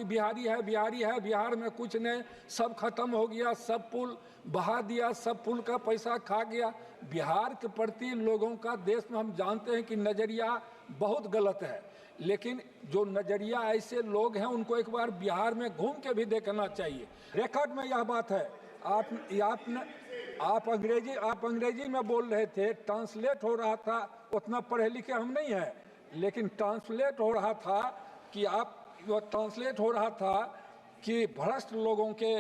बिहारी है, बिहार में कुछ नहीं, सब खत्म हो गया, सब पुल बहा दिया, सब पुल का पैसा खा गया। बिहार के प्रति लोगों का देश में हम जानते हैं कि नज़रिया बहुत गलत है, लेकिन जो नज़रिया ऐसे लोग हैं उनको एक बार बिहार में घूम के भी देखना चाहिए। रिकॉर्ड में यह बात है, आप अंग्रेजी में बोल रहे थे, ट्रांसलेट हो रहा था, उतना पढ़े लिखे हम नहीं हैं, लेकिन ट्रांसलेट हो रहा था कि भ्रष्ट लोगों के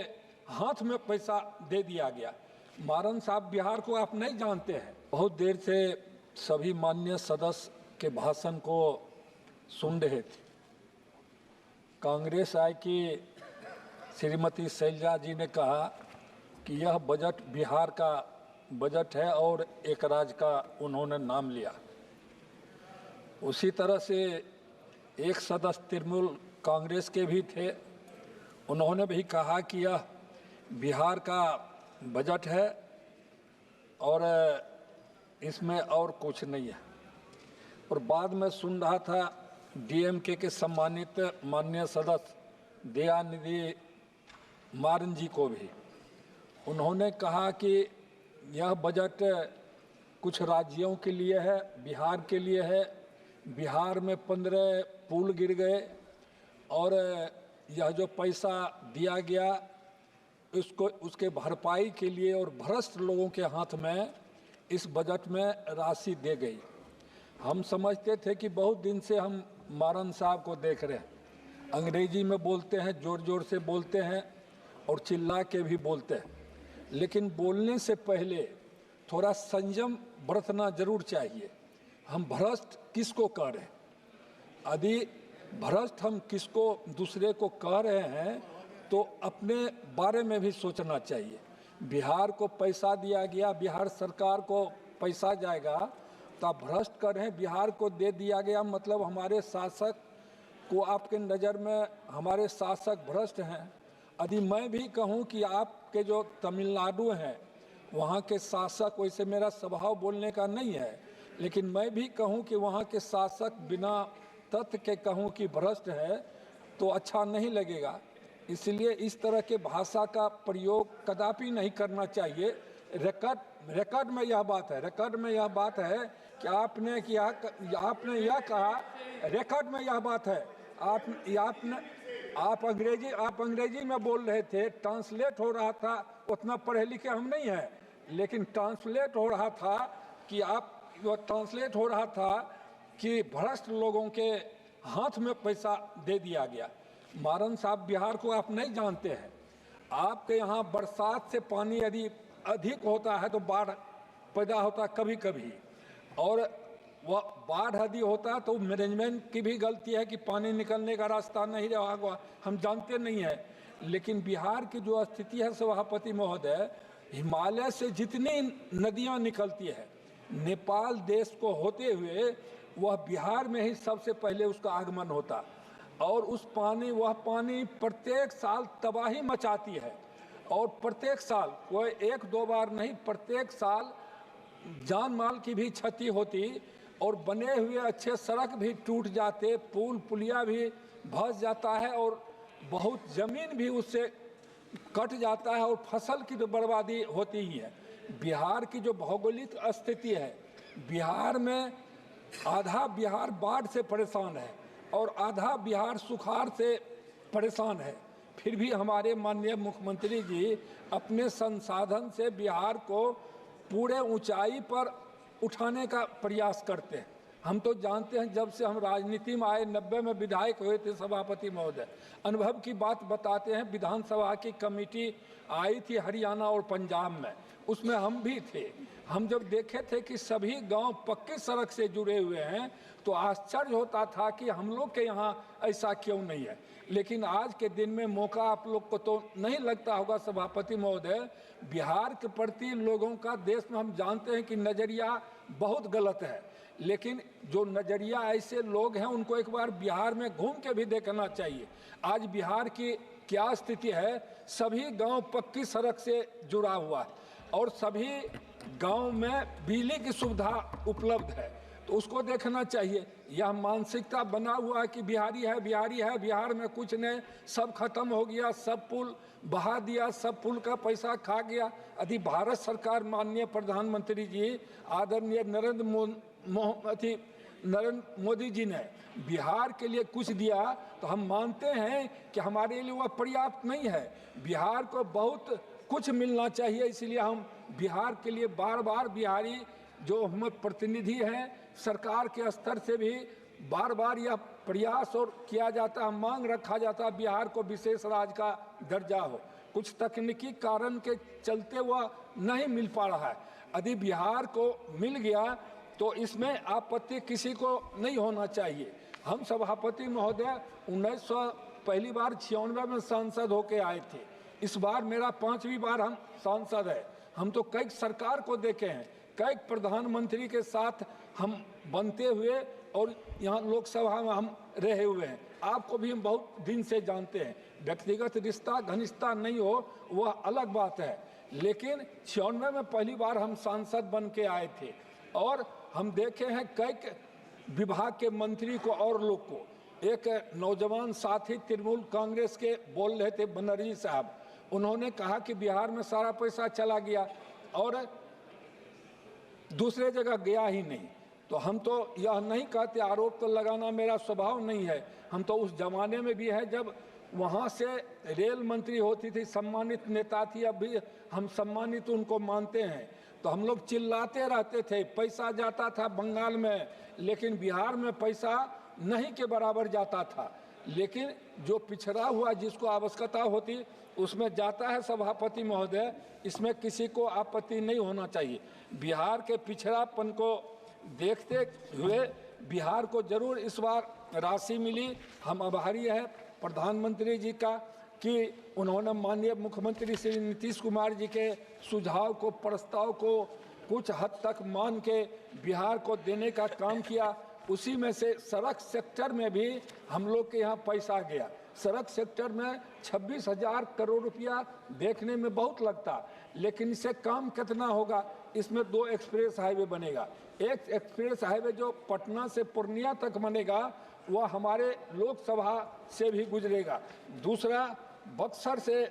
हाथ में पैसा दे दिया गया। मारन साहब बिहार को आप नहीं जानते हैं। बहुत देर से सभी माननीय सदस्य के भाषण को सुन रहे थे। कांग्रेस आई कि श्रीमती शैलजा जी ने कहा कि यह बजट बिहार का बजट है और एक राज्य का उन्होंने नाम लिया। उसी तरह से एक सदस्य तृणमूल कांग्रेस के भी थे, उन्होंने भी कहा कि यह बिहार का बजट है और इसमें और कुछ नहीं है। और बाद में सुन रहा था डीएमके के सम्मानित माननीय सदस्य दयानिधि मारन जी को भी, उन्होंने कहा कि यह बजट कुछ राज्यों के लिए है, बिहार के लिए है। बिहार में 15 पुल गिर गए और यह जो पैसा दिया गया उसके भरपाई के लिए और भ्रष्ट लोगों के हाथ में इस बजट में राशि दे गई। हम समझते थे कि बहुत दिन से हम मारन साहब को देख रहे हैं, अंग्रेजी में बोलते हैं, ज़ोर ज़ोर से बोलते हैं और चिल्ला के भी बोलते हैं, लेकिन बोलने से पहले थोड़ा संयम बरतना जरूर चाहिए। हम भ्रष्ट किसको कह रहे हैं? यदि भ्रष्ट हम किसको दूसरे को कह रहे हैं तो अपने बारे में भी सोचना चाहिए। बिहार को पैसा दिया गया, बिहार सरकार को पैसा जाएगा, तो आप भ्रष्ट कर रहे हैं। बिहार को दे दिया गया मतलब हमारे शासक को, आपके नज़र में हमारे शासक भ्रष्ट हैं। यदि मैं भी कहूं कि आपके जो तमिलनाडु हैं वहाँ के शासक, वैसे मेरा स्वभाव बोलने का नहीं है, लेकिन मैं भी कहूं कि वहाँ के शासक बिना तथ्य के कहूं कि भ्रष्ट है तो अच्छा नहीं लगेगा। इसलिए इस तरह के भाषा का प्रयोग कदापि नहीं करना चाहिए। रिकॉर्ड में यह बात है कि आपने यह कहा, रिकॉर्ड में यह बात है, आप अंग्रेजी में बोल रहे थे, ट्रांसलेट हो रहा था, उतना पढ़े लिखे हम नहीं हैं, लेकिन ट्रांसलेट हो रहा था कि भ्रष्ट लोगों के हाथ में पैसा दे दिया गया। मारन साहब बिहार को आप नहीं जानते हैं। आपके यहाँ बरसात से पानी यदि अधिक होता है तो बाढ़ पैदा होता है कभी कभी, और वह बाढ़ यदि होता है तो मैनेजमेंट की भी गलती है कि पानी निकलने का रास्ता नहीं रहा हुआ, हम जानते नहीं हैं। लेकिन बिहार की जो स्थिति है सभापति महोदय, हिमालय से जितनी नदियाँ निकलती है, नेपाल देश को होते हुए वह बिहार में ही सबसे पहले उसका आगमन होता, और वह पानी प्रत्येक साल तबाही मचाती है। और प्रत्येक साल, कोई 1-2 बार नहीं, प्रत्येक साल जान माल की भी क्षति होती और बने हुए अच्छे सड़क भी टूट जाते, पुल पुलिया भी धंस जाता है और बहुत ज़मीन भी उससे कट जाता है और फसल की तो बर्बादी होती ही है। बिहार की जो भौगोलिक स्थिति है, बिहार में आधा बिहार बाढ़ से परेशान है और आधा बिहार सुखाड़ से परेशान है। फिर भी हमारे माननीय मुख्यमंत्री जी अपने संसाधन से बिहार को पूरे ऊंचाई पर उठाने का प्रयास करते हैं। हम तो जानते हैं, जब से हम राजनीति में आए, 90 में विधायक हुए थे सभापति महोदय, अनुभव की बात बताते हैं। विधानसभा की कमेटी आई थी हरियाणा और पंजाब में, उसमें हम भी थे। हम जब देखे थे कि सभी गांव पक्की सड़क से जुड़े हुए हैं तो आश्चर्य होता था कि हम लोग के यहाँ ऐसा क्यों नहीं है। लेकिन आज के दिन में मौका आप लोग को तो नहीं लगता होगा सभापति महोदय, बिहार के प्रति लोगों का देश में हम जानते हैं कि नज़रिया बहुत गलत है, लेकिन जो नज़रिया ऐसे लोग हैं उनको एक बार बिहार में घूम के भी देखना चाहिए। आज बिहार की क्या स्थिति है, सभी गांव पक्की सड़क से जुड़ा हुआ है और सभी गांव में बिजली की सुविधा उपलब्ध है तो उसको देखना चाहिए। यह मानसिकता बना हुआ है कि बिहारी है, बिहारी है, बिहार में कुछ नहीं, सब खत्म हो गया, सब पुल बहा दिया, सब पुल का पैसा खा गया। यदि भारत सरकार माननीय प्रधानमंत्री जी आदरणीय नरेंद्र मोदी जी ने बिहार के लिए कुछ दिया तो हम मानते हैं कि हमारे लिए वह पर्याप्त नहीं है। बिहार को बहुत कुछ मिलना चाहिए, इसलिए हम बिहार के लिए बार बार बिहारी जो हम प्रतिनिधि हैं सरकार के स्तर से भी बार बार यह प्रयास और किया जाता है, मांग रखा जाता है बिहार को विशेष राज्य का दर्जा हो। कुछ तकनीकी कारण के चलते वह नहीं मिल पा रहा है। यदि बिहार को मिल गया तो इसमें आपत्ति किसी को नहीं होना चाहिए। हम सभापति महोदय 1900 पहली बार 96 में सांसद होके आए थे, इस बार मेरा 5वीं बार हम सांसद है। हम तो कई सरकार को देखे हैं, कई प्रधानमंत्री के साथ हम बनते हुए और यहाँ लोकसभा में हम रहे हुए हैं। आपको भी हम बहुत दिन से जानते हैं, व्यक्तिगत रिश्ता घनिष्ठता नहीं हो वह अलग बात है, लेकिन 96 में पहली बार हम सांसद बन के आए थे और हम देखे हैं कई विभाग के मंत्री को और लोग को। एक नौजवान साथी तृणमूल कांग्रेस के बोल रहे थे बनर्जी साहब, उन्होंने कहा कि बिहार में सारा पैसा चला गया और दूसरे जगह गया ही नहीं। तो हम तो यह नहीं कहते, आरोप तो लगाना मेरा स्वभाव नहीं है। हम तो उस जमाने में भी है जब वहाँ से रेल मंत्री होती थी, सम्मानित नेता थी, अब भी हम सम्मानित उनको मानते हैं। तो हम लोग चिल्लाते रहते थे पैसा जाता था बंगाल में, लेकिन बिहार में पैसा नहीं के बराबर जाता था। लेकिन जो पिछड़ा हुआ जिसको आवश्यकता होती उसमें जाता है सभापति महोदय, इसमें किसी को आपत्ति नहीं होना चाहिए। बिहार के पिछड़ापन को देखते हुए बिहार को जरूर इस बार राशि मिली। हम आभारी हैं प्रधानमंत्री जी का कि उन्होंने माननीय मुख्यमंत्री श्री नीतीश कुमार जी के सुझाव को, प्रस्ताव को कुछ हद तक मान के बिहार को देने का काम किया। उसी में से सड़क सेक्टर में भी हम लोग के यहाँ पैसा गया। सड़क सेक्टर में 26,000 करोड़ रुपया देखने में बहुत लगता, लेकिन इससे काम कितना होगा। इसमें 2 एक्सप्रेस हाईवे बनेगा। एक एक्सप्रेस हाईवे जो पटना से पूर्णिया तक बनेगा वह हमारे लोकसभा से भी गुजरेगा। दूसरा बक्सर से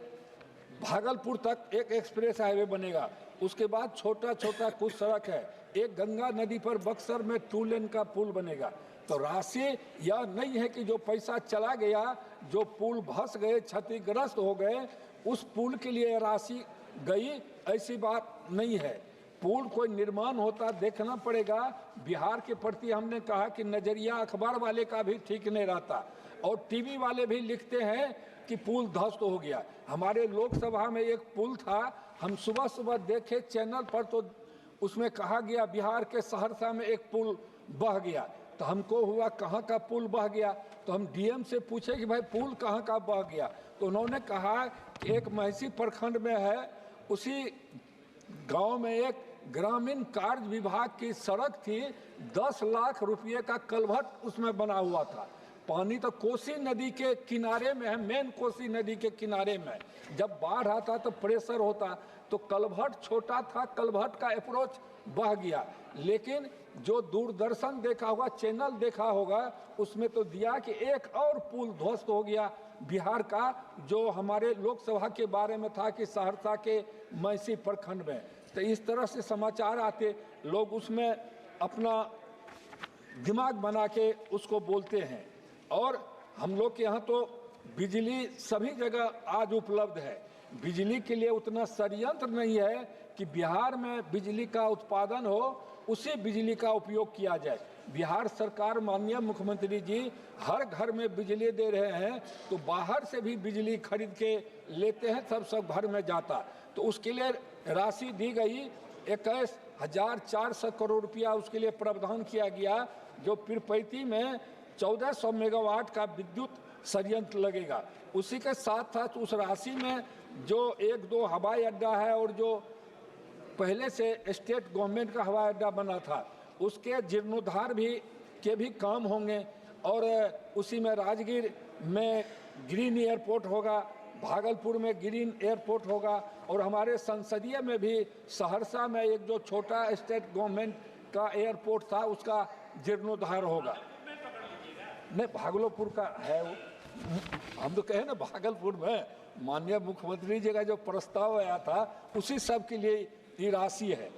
भागलपुर तक एक एक्सप्रेस हाईवे बनेगा। उसके बाद छोटा छोटा कुछ सड़क है। एक गंगा नदी पर बक्सर में 2 लेन का पुल बनेगा। तो राशि यह नहीं है कि जो पैसा चला गया, जो पुल धंस गए, क्षतिग्रस्त हो गए, उस पुल के लिए राशि गई, ऐसी बात नहीं है। पुल कोई निर्माण होता देखना पड़ेगा। बिहार के प्रति हमने कहा कि नजरिया अखबार वाले का भी ठीक नहीं रहता और टीवी वाले भी लिखते हैं कि पुल ध्वस्त हो गया। हमारे लोकसभा में एक पुल था, हम सुबह सुबह देखे चैनल पर तो उसमें कहा गया बिहार के सहरसा में एक पुल बह गया। तो हमको हुआ कहाँ का पुल बह गया, तो हम डीएम से पूछे कि भाई पुल कहाँ का बह गया। तो उन्होंने कहा कि एक महिषी प्रखंड में है, उसी गांव में एक ग्रामीण कार्य विभाग की सड़क थी, 10 लाख रुपये का कलभट उसमें बना हुआ था। पानी तो कोसी नदी के किनारे में है, मेन कोसी नदी के किनारे में। जब बाढ़ आता तो प्रेशर होता, तो कलभट छोटा था, कलभट का अप्रोच बह गया। लेकिन जो दूरदर्शन देखा होगा, चैनल देखा होगा, उसमें तो दिया कि एक और पुल ध्वस्त हो गया बिहार का, जो हमारे लोकसभा के बारे में था कि सहरसा के महिषी प्रखंड में। तो इस तरह से समाचार आते, लोग उसमें अपना दिमाग बना के उसको बोलते हैं। और हम लोग के यहाँ तो बिजली सभी जगह आज उपलब्ध है। बिजली के लिए उतना षड्यंत्र नहीं है कि बिहार में बिजली का उत्पादन हो, उसी बिजली का उपयोग किया जाए। बिहार सरकार माननीय मुख्यमंत्री जी हर घर में बिजली दे रहे हैं, तो बाहर से भी बिजली खरीद के लेते हैं, सब घर में जाता। तो उसके लिए राशि दी गई, 21,400 करोड़ रुपया उसके लिए प्रावधान किया गया, जो पीरपैती में 1400 मेगावाट का विद्युत संयंत्र लगेगा। उसी के साथ साथ उस राशि में जो 1-2 हवाई अड्डा है और जो पहले से स्टेट गवर्नमेंट का हवाई अड्डा बना था, उसके जीर्णोद्धार के भी काम होंगे। और उसी में राजगीर में ग्रीन एयरपोर्ट होगा, भागलपुर में ग्रीन एयरपोर्ट होगा, और हमारे संसदीय में भी सहरसा में एक जो छोटा स्टेट गवर्नमेंट का एयरपोर्ट था उसका जीर्णोद्धार होगा। नहीं, भागलपुर का है वो, हम तो कहे ना भागलपुर में माननीय मुख्यमंत्री जी का जो प्रस्ताव आया था उसी सब के लिए ये राशि है,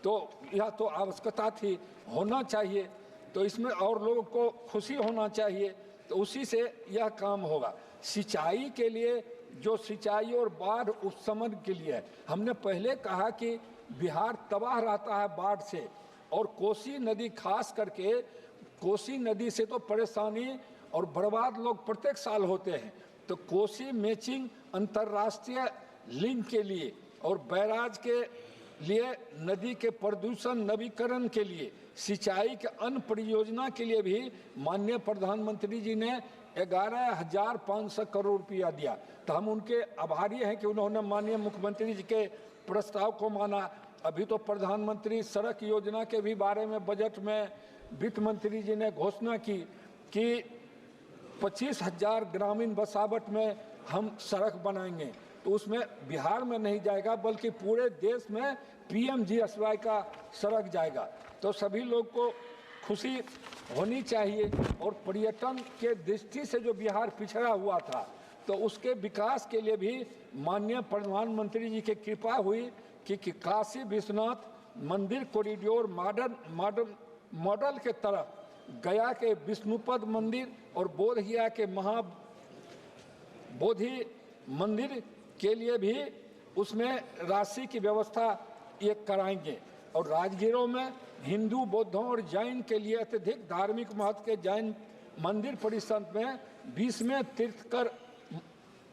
तो यह तो आवश्यकता थी, होना चाहिए, तो इसमें और लोगों को खुशी होना चाहिए, तो उसी से यह काम होगा। सिंचाई के लिए जो सिंचाई और बाढ़ उपशमन के लिए हमने पहले कहा कि बिहार तबाह रहता है बाढ़ से, और कोसी नदी खास करके कोसी नदी से तो परेशानी और बर्बाद लोग प्रत्येक साल होते हैं, तो कोसी मैचिंग अंतर्राष्ट्रीय लिंक के लिए और बैराज के लिए, नदी के प्रदूषण नवीकरण के लिए, सिंचाई के अन्य परियोजना के लिए भी माननीय प्रधानमंत्री जी ने 11,500 करोड़ रुपया दिया। तो हम उनके आभारी हैं कि उन्होंने माननीय मुख्यमंत्री जी के प्रस्ताव को माना। अभी तो प्रधानमंत्री सड़क योजना के भी बारे में बजट में वित्त मंत्री जी ने घोषणा की कि 25,000 ग्रामीण बसावट में हम सड़क बनाएंगे, तो उसमें बिहार में नहीं जाएगा बल्कि पूरे देश में PMGSY का सड़क जाएगा। तो सभी लोग को खुशी होनी चाहिए, और पर्यटन के दृष्टि से जो बिहार पिछड़ा हुआ था तो उसके विकास के लिए भी माननीय प्रधानमंत्री जी की कृपा हुई कि काशी विश्वनाथ मंदिर कॉरिडोर मॉडल के तरफ गया के विष्णुपद मंदिर और बोधगया के महाबोधि मंदिर के लिए भी उसमें राशि की व्यवस्था ये कराएंगे। और राजगीरों में हिंदू, बौद्धों और जैन के लिए अत्यधिक धार्मिक महत्व के जैन मंदिर परिसर में 20वें तीर्थकर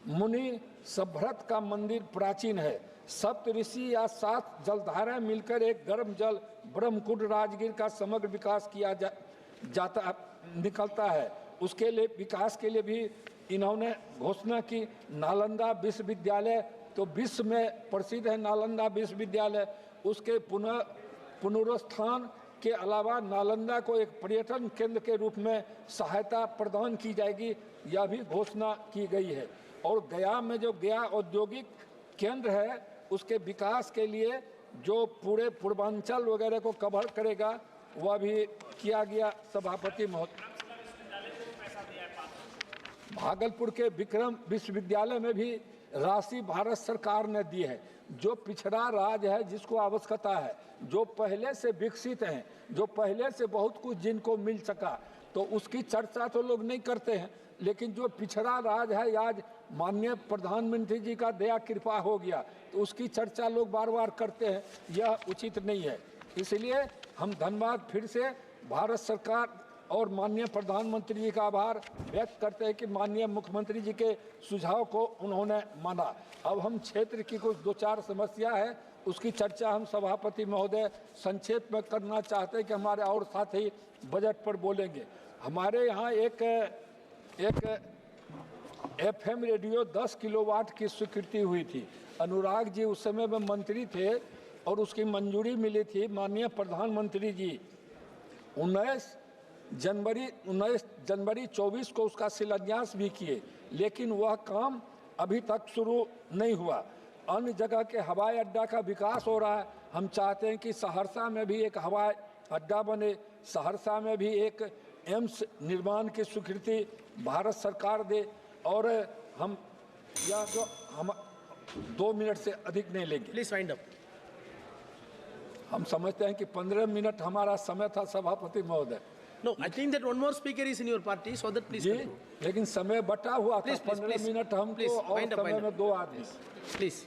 मुनि सभ्रत का मंदिर प्राचीन है। सप्त ऋषि या 7 जलधाराएं मिलकर एक गर्म जल ब्रह्मकुंड राजगीर का समग्र विकास किया जाता निकलता है। उसके लिए विकास के लिए भी इन्होंने घोषणा की। नालंदा विश्वविद्यालय तो विश्व में प्रसिद्ध है, नालंदा विश्वविद्यालय, उसके पुनरुत्थान के अलावा नालंदा को एक पर्यटन केंद्र के रूप में सहायता प्रदान की जाएगी, यह भी घोषणा की गई है। और गया में जो गया औद्योगिक केंद्र है उसके विकास के लिए जो पूरे पूर्वांचल वगैरह को कवर करेगा वह भी किया गया। सभापति महोदय, भागलपुर के विक्रम विश्वविद्यालय में भी राशि भारत सरकार ने दी है। जो पिछड़ा राज्य है जिसको आवश्यकता है, जो पहले से विकसित हैं, जो पहले से बहुत कुछ जिनको मिल सका, तो उसकी चर्चा तो लोग नहीं करते हैं, लेकिन जो पिछड़ा राज्य है आज माननीय प्रधानमंत्री जी का दया कृपा हो गया तो उसकी चर्चा लोग बार बार करते हैं, यह उचित नहीं है। इसलिए हम धन्यवाद फिर से भारत सरकार और माननीय प्रधानमंत्री जी का आभार व्यक्त करते हैं कि माननीय मुख्यमंत्री जी के सुझाव को उन्होंने माना। अब हम क्षेत्र की कुछ 2-4 समस्या है उसकी चर्चा हम सभापति महोदय संक्षेप में करना चाहते हैं कि हमारे और साथी बजट पर बोलेंगे। हमारे यहाँ एक FM रेडियो 10 किलोवाट की स्वीकृति हुई थी। अनुराग जी उस समय में मंत्री थे और उसकी मंजूरी मिली थी। माननीय प्रधानमंत्री जी 19 जनवरी 24 को उसका शिलान्यास भी किए, लेकिन वह काम अभी तक शुरू नहीं हुआ। अन्य जगह के हवाई अड्डा का विकास हो रहा है। हम चाहते हैं कि सहरसा में भी एक हवाई अड्डा बने, सहरसा में भी एक एम्स निर्माण की स्वीकृति भारत सरकार दे। और हम यह जो हम 2 मिनट से अधिक नहीं लेंगे, प्लीज वाइंड अप। हम समझते हैं कि 15 मिनट हमारा समय था सभापति महोदय। No, I think that one more speaker is in your party, so that please ji, continue. लेकिन समय बटा हुआ था 15 मिनट हमको और समय में 2 आदमी। Please.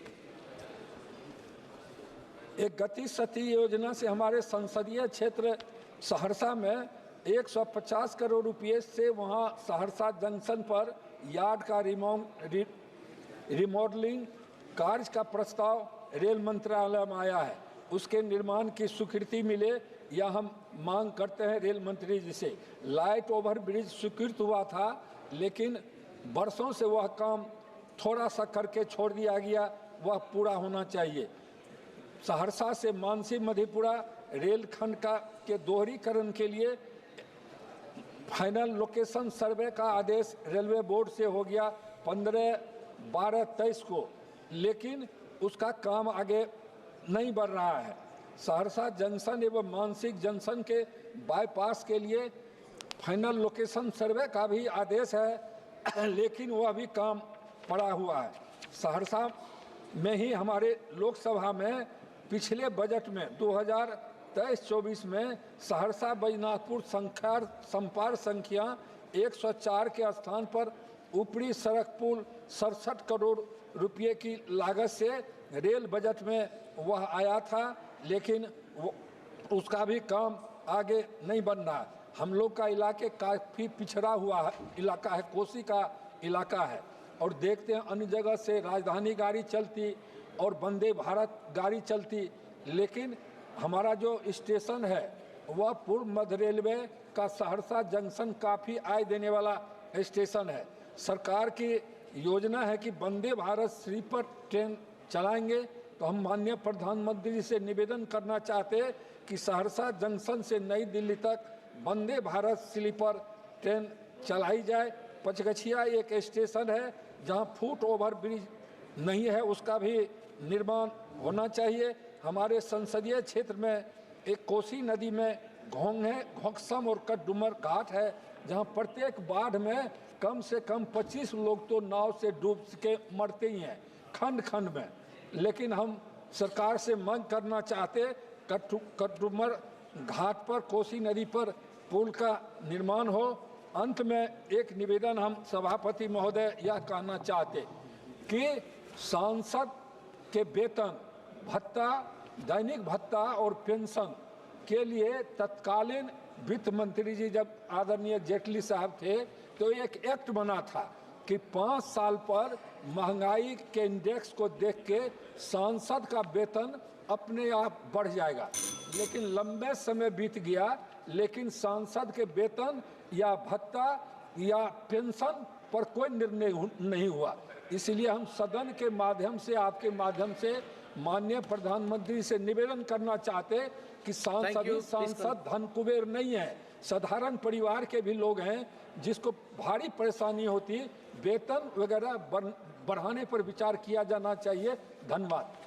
एक गति शक्ति योजना से हमारे संसदीय क्षेत्र सहरसा में 150 करोड़ रुपये से वहाँ सहरसा जंक्शन पर यार्ड का रिमॉडलिंग कार्य का प्रस्ताव रेल मंत्रालय में आया है। उसके निर्माण की स्वीकृति मिले या हम मांग करते हैं रेल मंत्री जी से। लाइट ओवर ब्रिज स्वीकृत हुआ था, लेकिन वर्षों से वह काम थोड़ा सा करके छोड़ दिया गया, वह पूरा होना चाहिए। सहरसा से मानसी मधेपुरा रेलखंड के दोहरीकरण के लिए फाइनल लोकेशन सर्वे का आदेश रेलवे बोर्ड से हो गया 15/12/23 को, लेकिन उसका काम आगे नहीं बढ़ रहा है। सहरसा जंक्शन एवं मानसिक जंक्शन के बाईपास के लिए फाइनल लोकेशन सर्वे का भी आदेश है, लेकिन वह भी काम पड़ा हुआ है। सहरसा में ही हमारे लोकसभा में पिछले बजट में 2023-24 में सहरसा बैजनाथपुर संपार संख्या 104 के स्थान पर ऊपरी सड़क पुल 67 करोड़ रुपये की लागत से रेल बजट में वह आया था, लेकिन उसका भी काम आगे नहीं बन रहा। हम लोग का इलाके काफ़ी पिछड़ा हुआ इलाका है, कोसी का इलाका है, और देखते हैं अन्य जगह से राजधानी गाड़ी चलती और वंदे भारत गाड़ी चलती, लेकिन हमारा जो स्टेशन है वह पूर्व मध्य रेलवे का सहरसा जंक्शन काफ़ी आय देने वाला स्टेशन है। सरकार की योजना है कि वंदे भारत स्लीपर ट्रेन चलाएंगे, तो हम माननीय प्रधानमंत्री से निवेदन करना चाहते हैं कि सहरसा जंक्शन से नई दिल्ली तक वंदे भारत स्लीपर ट्रेन चलाई जाए। पचगछिया एक स्टेशन है जहां फुट ओवर ब्रिज नहीं है, उसका भी निर्माण होना चाहिए। हमारे संसदीय क्षेत्र में एक कोसी नदी में घोंग है, घोंकसम और कटडुमर घाट है, जहां प्रत्येक बाढ़ में कम से कम 25 लोग तो नाव से डूब के मरते ही हैं खंड खंड में। लेकिन हम सरकार से मांग करना चाहते कटडुमर घाट पर कोसी नदी पर पुल का निर्माण हो। अंत में एक निवेदन हम सभापति महोदय यह कहना चाहते कि सांसद के वेतन भत्ता, दैनिक भत्ता और पेंशन के लिए तत्कालीन वित्त मंत्री जी जब आदरणीय जेटली साहब थे तो एक एक्ट बना था कि 5 साल पर महंगाई के इंडेक्स को देख के सांसद का वेतन अपने आप बढ़ जाएगा। लेकिन लंबे समय बीत गया, लेकिन सांसद के वेतन या भत्ता या पेंशन पर कोई निर्णय नहीं हुआ। इसलिए हम सदन के माध्यम से, आपके माध्यम से माननीय प्रधानमंत्री से निवेदन करना चाहते कि सांसद धन कुबेर नहीं है, साधारण परिवार के भी लोग हैं जिसको भारी परेशानी होती, वेतन वगैरह बढ़ाने पर विचार किया जाना चाहिए। धन्यवाद।